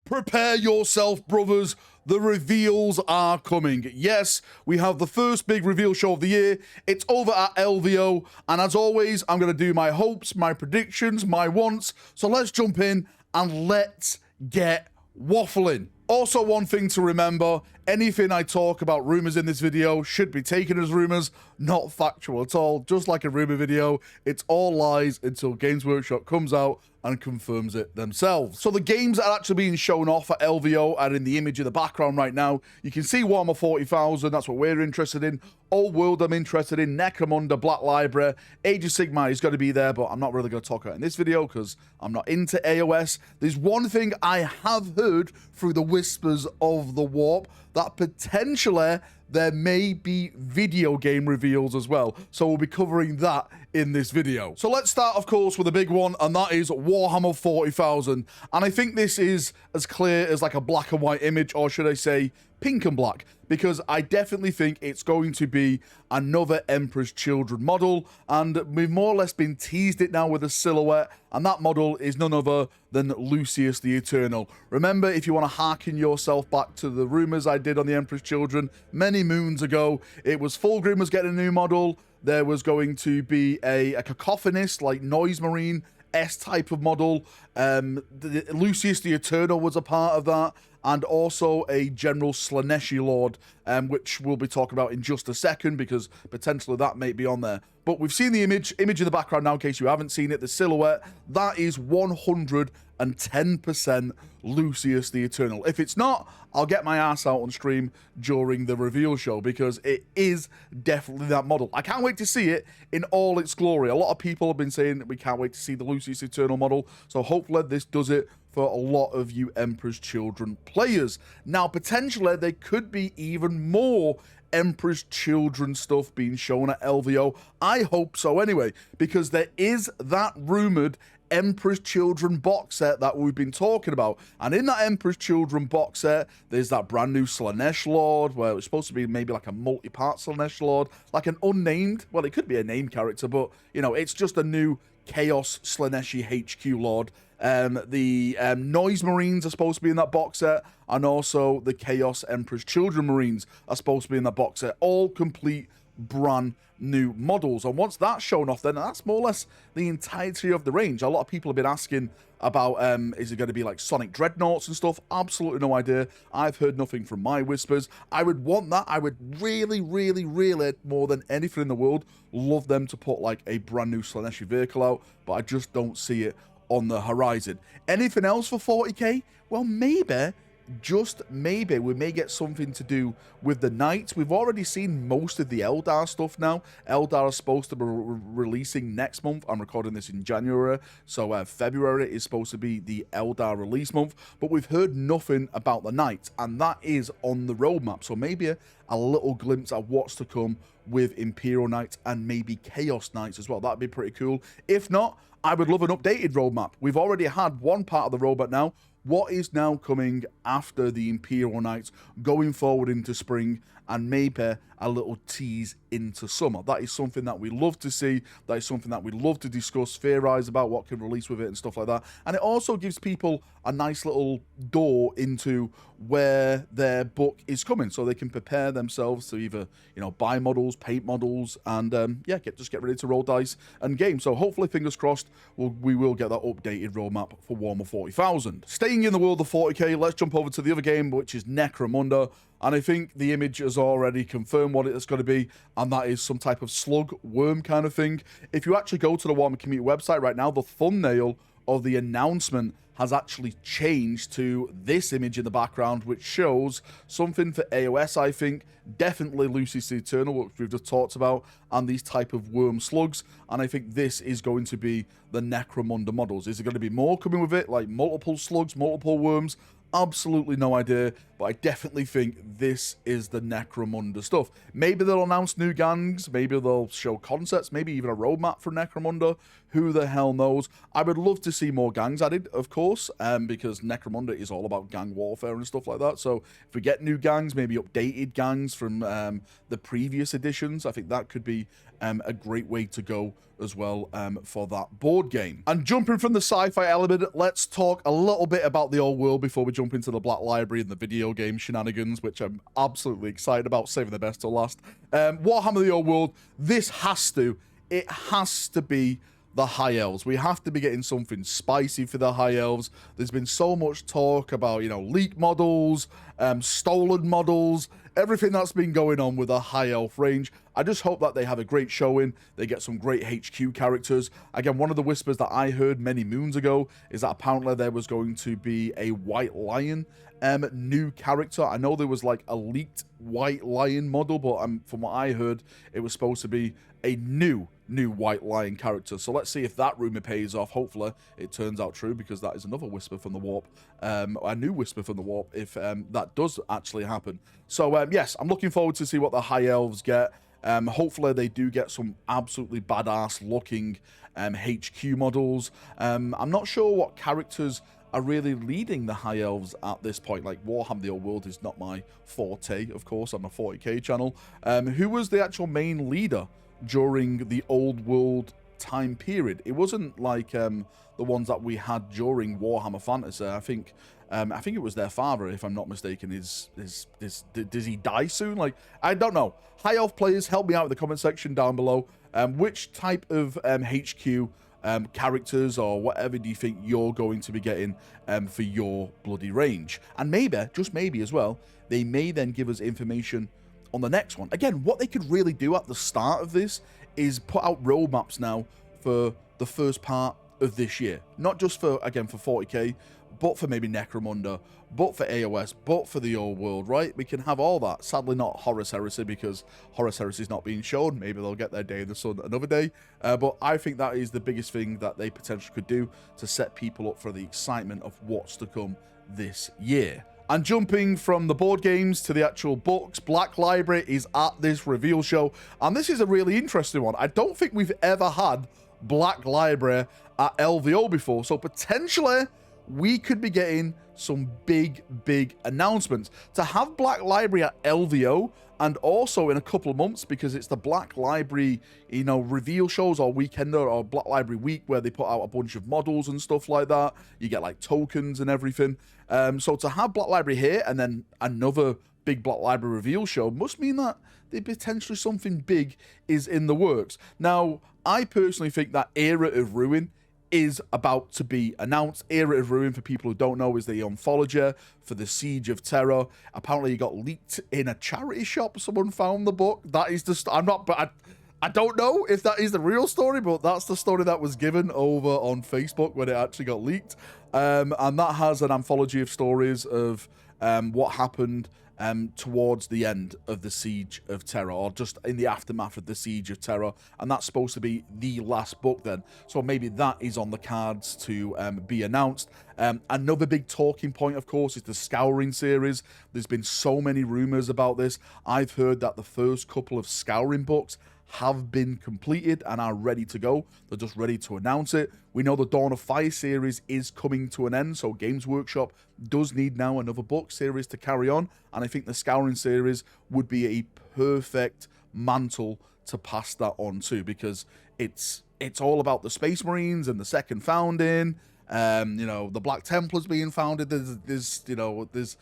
Prepare yourself, brothers. The reveals are coming. Yes, we have the first big reveal show of the year. It's over at LVO. And as always, I'm going to do my hopes, my predictions, my wants. So let's jump in and let's get waffling. Also, one thing to remember, anything I talk about rumors in this video should be taken as rumors, not factual at all. Just like a rumor video, it's all lies until Games Workshop comes out and confirms it themselves. So the games that are actually being shown off at LVO are in the image in the background right now. You can see Warhammer 40,000, that's what we're interested in. Old World I'm interested in, Necromunda, Black Library, Age of Sigmar is going to be there, but I'm not really going to talk about it in this video because I'm not into AOS. There's one thing I have heard through the whispers of the warp, that potentially there may be video game reveals as well. So we'll be covering that in this video. So let's start, of course, with a big one, and that is Warhammer 40,000. And I think this is as clear as like a black and white image, or should I say pink and black, because I definitely think it's going to be another Emperor's Children model, and we've more or less been teased it now with a silhouette, and that model is none other than Lucius the Eternal. Remember, if you want to harken yourself back to the rumors I did on the Emperor's Children many moons ago, it was Fulgrim was getting a new model, there was going to be a cacophonist, like Noise Marine S type of model, Lucius the Eternal was a part of that, and also a General Slaneshi Lord, which we'll be talking about in just a second, because potentially that may be on there. But we've seen the image in the background now, in case you haven't seen it, the silhouette, that is 110% Lucius the Eternal. If it's not, I'll get my ass out on stream during the reveal show, because it is definitely that model. I can't wait to see it in all its glory. A lot of people have been saying that we can't wait to see the Lucius Eternal model, so hopefully this does it for a lot of you Emperor's Children players. Now, potentially, there could be even more Emperor's Children stuff being shown at LVO. I hope so anyway, because there is that rumored Emperor's Children box set that we've been talking about. And in that Emperor's Children box set, there's that brand new Slanesh Lord, where it's supposed to be maybe like a multi-part Slanesh Lord, like an unnamed, well, it could be a named character, but, you know, it's just a new Chaos Slaneshi HQ Lord. The Noise Marines are supposed to be in that box set, and also the Chaos Emperor's Children Marines are supposed to be in that box set. All complete brand new models. And once that's shown off, then that's more or less the entirety of the range. A lot of people have been asking about, is it going to be like Sonic Dreadnoughts and stuff? Absolutely no idea. I've heard nothing from my whispers. I would want that. I would really, really, really, more than anything in the world, love them to put like a brand new Slaneshi vehicle out, but I just don't see it on the horizon. Anything else for 40k? Well, maybe, just maybe, we may get something to do with the Knights. We've already seen most of the Eldar stuff now. Eldar is supposed to be releasing next month. I'm recording this in January, so February is supposed to be the Eldar release month, but we've heard nothing about the Knights, and that is on the roadmap. So maybe a little glimpse at what's to come with Imperial Knights and maybe Chaos Knights as well. That'd be pretty cool. If not, I would love an updated roadmap. We've already had one part of the roadmap now. What is now coming after the Imperial Knights, going forward into spring, and maybe a little tease into summer? That is something that we love to see. That is something that we love to discuss, theorize about what can release with it and stuff like that. And it also gives people a nice little door into where their book is coming, so they can prepare themselves to either, you know, buy models, paint models, and yeah, just get ready to roll dice and game. So hopefully, fingers crossed, we will get that updated roadmap for Warhammer 40,000. Staying in the world of 40k, let's jump over to the other game, which is Necromunda. And I think the image has already confirmed what it's going to be, and that is some type of slug, worm kind of thing. If you actually go to the Warhammer community website right now, the thumbnail of the announcement has actually changed to this image in the background, which shows something for AOS, I think. Definitely Lucius the Eternal, which we've just talked about, and these type of worm slugs. And I think this is going to be the Necromunda models. Is there going to be more coming with it, like multiple slugs, multiple worms? Absolutely no idea, but I definitely think this is the Necromunda stuff. Maybe they'll announce new gangs, maybe they'll show concepts, maybe even a roadmap for Necromunda. Who the hell knows? I would love to see more gangs added, of course, because Necromunda is all about gang warfare and stuff like that. So if we get new gangs, maybe updated gangs from the previous editions, I think that could be a great way to go as well for that board game. And jumping from the sci-fi element, let's talk a little bit about the old world before we jump into the Black Library and the video game shenanigans, which I'm absolutely excited about, saving the best till last. Warhammer the old world, this has to be the High Elves. We have to be getting something spicy for the High Elves. There's been so much talk about, you know, leak models, stolen models, everything that's been going on with the High Elf range. I just hope that they have a great showing. They get some great HQ characters. Again, one of the whispers that I heard many moons ago is that apparently there was going to be a White Lion new character. I know there was like a leaked White Lion model, but from what I heard, it was supposed to be a new White Lion character. So let's see if that rumor pays off. Hopefully it turns out true, because that is another whisper from the warp, a new whisper from the warp, if that does actually happen. So yes, I'm looking forward to see what the High Elves get. Hopefully they do get some absolutely badass looking HQ models. I'm not sure what characters are really leading the High Elves at this point. Like, Warhammer the Old World is not my forte, of course, on a 40k channel. Who was the actual main leader during the Old World time period? It wasn't like the ones that we had during Warhammer Fantasy. I think it was their father, if I'm not mistaken. Does he die soon? Like, I don't know. High Elf players, help me out in the comment section down below. Which type of HQ characters or whatever do you think you're going to be getting for your bloody range? And maybe, just maybe as well, they may then give us information on the next one. Again, what they could really do at the start of this is put out roadmaps now for the first part of this year. Not just for, again, for 40k, but for maybe Necromunda, but for AOS, but for the old world, right? We can have all that. Sadly, not Horus Heresy, because Horus Heresy is not being shown. Maybe they'll get their day in the sun another day. But I think that is the biggest thing that they potentially could do to set people up for the excitement of what's to come this year. And jumping from the board games to the actual books, Black Library is at this reveal show. And this is a really interesting one. I don't think we've ever had Black Library at LVO before. So potentially we could be getting some big announcements. To have Black Library at LVO, and also in a couple of months, because it's the Black Library, you know, reveal shows or weekender or Black Library week, where they put out a bunch of models and stuff like that. You get like tokens and everything. So to have Black Library here and then another big Black Library reveal show must mean that potentially something big is in the works. Now, I personally think that Era of Ruin is about to be announced. Era of Ruin, for people who don't know, is the anthology for the Siege of Terror. Apparently, it got leaked in a charity shop. Someone found the book. That is the... I don't know if that is the real story, but that's the story that was given over on Facebook when it actually got leaked. And that has an anthology of stories of what happened towards the end of the Siege of Terror, or just in the aftermath of the Siege of Terror, and that's supposed to be the last book then. So maybe that is on the cards to be announced. Another big talking point, of course, is the Scouring series. There's been so many rumors about this. I've heard that the first couple of Scouring books have been completed and are ready to go. They're just ready to announce it. We know the Dawn of Fire series is coming to an end, so Games Workshop does need now another book series to carry on, and I think the Scouring series would be a perfect mantle to pass that on to, because it's all about the Space Marines and the Second Founding. You know, the Black Templars being founded. There's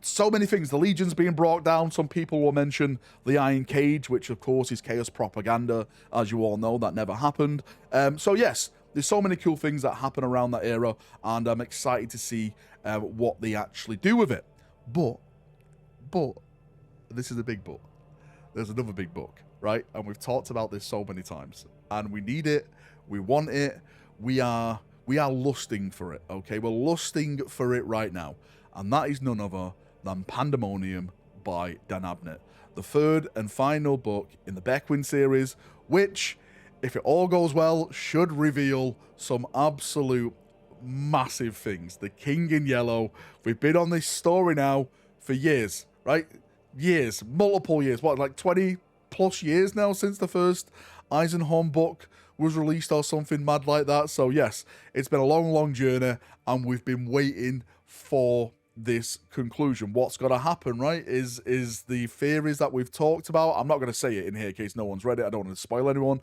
so many things. The Legion's being brought down. Some people will mention the Iron Cage, which of course is chaos propaganda, as you all know. That never happened. So yes, there's so many cool things that happen around that era, and I'm excited to see what they actually do with it. But this is a big but. There's another big book, right? And we've talked about this so many times, and we need it. We want it. We are lusting for it. Okay, we're lusting for it right now. And that is none other than Pandemonium by Dan Abnett, the third and final book in the Beckwin series, which, if it all goes well, should reveal some absolute massive things. The King in Yellow. We've been on this story now for years, right? Years, multiple years. What, like 20 plus years now since the first Eisenhorn book was released or something mad like that. So yes, it's been a long journey, and we've been waiting for this conclusion. What's going to happen, right, is the theories that we've talked about. I'm not going to say it in here in case no one's read it. I don't want to spoil anyone.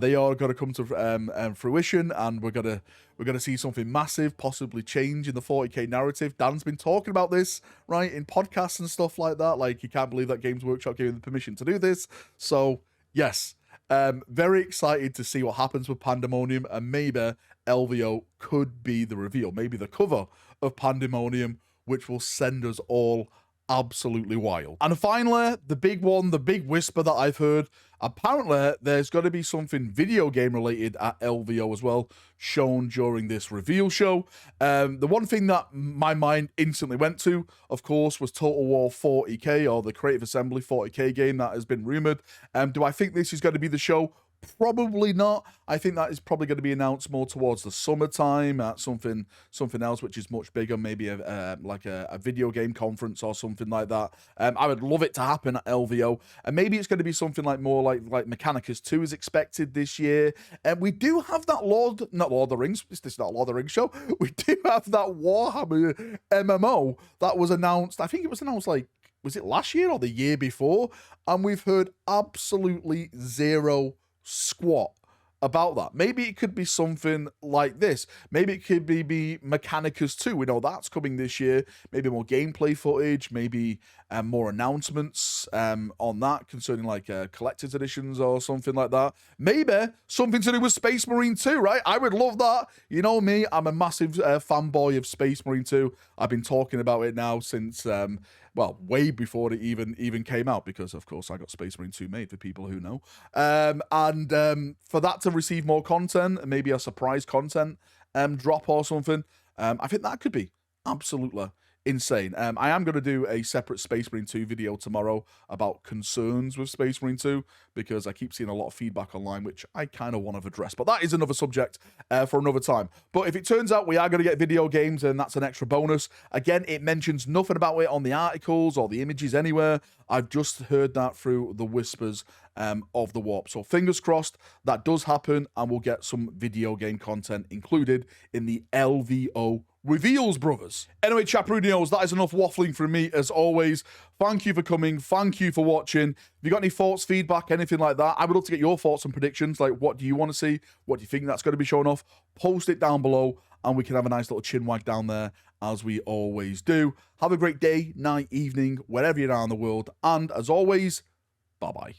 They are going to come to fruition, and we're gonna see something massive possibly change in the 40k narrative. Dan's been talking about this, right, in podcasts and stuff like that. Like, you can't believe that Games Workshop gave him the permission to do this. So yes, very excited to see what happens with Pandemonium, and maybe LVO could be the reveal, maybe the cover of Pandemonium, which will send us all absolutely wild. And finally, the big one, the big whisper that I've heard, apparently there's going to be something video game related at LVO as well, shown during this reveal show. The one thing that my mind instantly went to, of course, was Total War 40k, or the Creative Assembly 40k game that has been rumored. Do I think this is going to be the show? Probably not. I think that is probably going to be announced more towards the summertime at something else which is much bigger, maybe like a video game conference or something like that. I would love it to happen at LVO, and maybe it's going to be something like more like Mechanicus 2 is expected this year. And we do have that not Lord of the Rings. This is not a Lord of the Rings show. We do have that Warhammer MMO that was announced. I think it was announced was it last year or the year before? And we've heard absolutely zero squat about that. Maybe it could be something like this. Maybe it could be Mechanicus 2. We know that's coming this year. Maybe more gameplay footage, maybe more announcements on that concerning collector's editions or something like that. Maybe something to do with Space Marine 2, right? I would love that. You know me, I'm a massive fanboy of Space Marine 2. I've been talking about it now since well, way before it even came out, because of course I got Space Marine 2 made, for people who know. For that to receive more content, maybe a surprise content drop or something, I think that could be absolutely insane. I am going to do a separate Space Marine 2 video tomorrow about concerns with Space Marine 2, because I keep seeing a lot of feedback online, which I kind of want to address. But that is another subject for another time. But if it turns out we are going to get video games, and that's an extra bonus. Again, it mentions nothing about it on the articles or the images anywhere. I've just heard that through the whispers of the warp. So fingers crossed that does happen, and we'll get some video game content included in the LVO reveals, brothers. Anyway, Chaprunios, that is enough waffling from me as always. Thank you for coming. Thank you for watching. If you got any thoughts, feedback, anything like that, I would love to get your thoughts and predictions. Like, what do you want to see? What do you think that's going to be shown off? Post it down below, and we can have a nice little chin wag down there, as we always do. Have a great day, night, evening, wherever you are in the world. And as always, bye-bye.